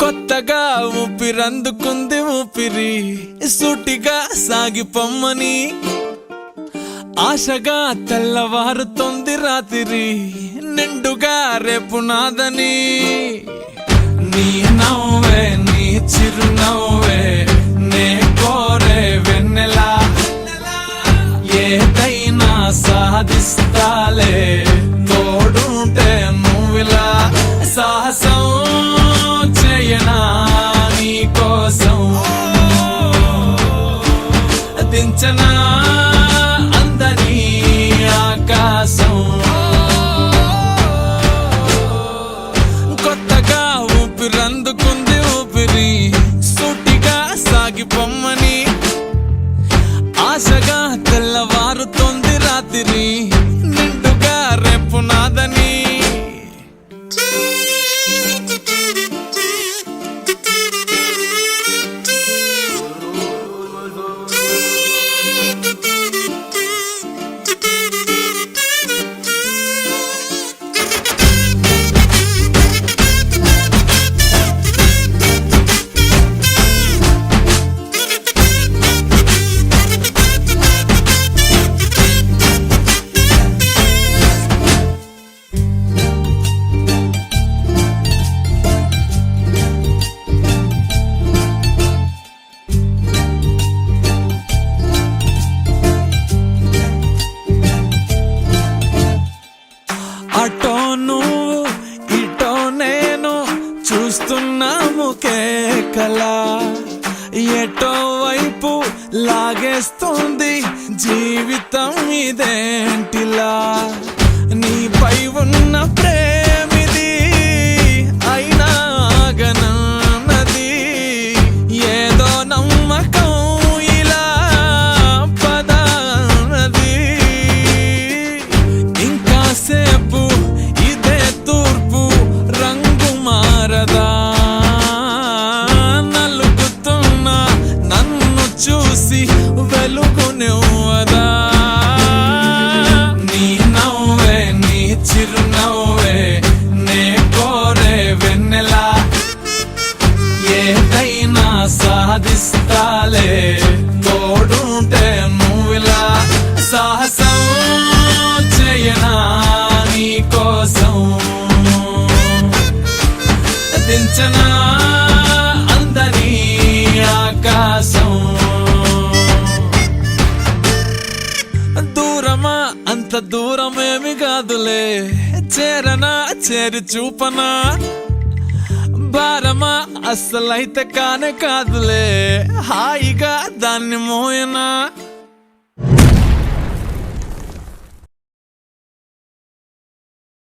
కొత్తగా ఊపిరందుకుంది ఊపిరి సూటిగా సాగిపోమ్మని ఆశగా తెల్లవారుతోంది రాత్రి నిండుగా రేపు నాదని నీ నవ్వే నీ చిరునవ్వే నే కోరే వెన్నెలా ఏదైనా సాధిస్తాలే తోడుంటే నువ్విలా సాహసం చేయనా నీ కోసం దించనా అందని ఆకాశం కొత్తగా ఊపిరందుకుంది ఊపిరి సూటిగా సాగిపోమ్మని ఆశగా తెల్లవారుతోంది రాత్రి నిండుగా రేపు నాదని అటో నువ్వు ఇటో నేను చూస్తున్నాము కేకలా ఎటో వైపు లాగేస్తుంది జీవితం ఇదేంటిలా నీపై ఉన్న ప్రేమిది అయినా ఆగనన్నది ఏదో నమ్మకం ఇలా పదన్నది ఇంకాసేపు ఇదే తూర్పు రంగు మారదా నలుగుతున్నా నన్ను చూసి వెలుగునివ్వదా నీ నవ్వే నీ చిరునవ్వే నే కోరే వెన్నెలా ఏదైనా సాధిస్తాలే తోడుంటే నువ్విలా సాహసం చేయనా నీ కోసం దించనా అందని ఆకాశం దూరమా అంత దూరమేమి కాదులే చేరనా చేరి చూపనా భారమా అస్సలైతే కానే కాదులే హాయిగా దాన్ని మోయనా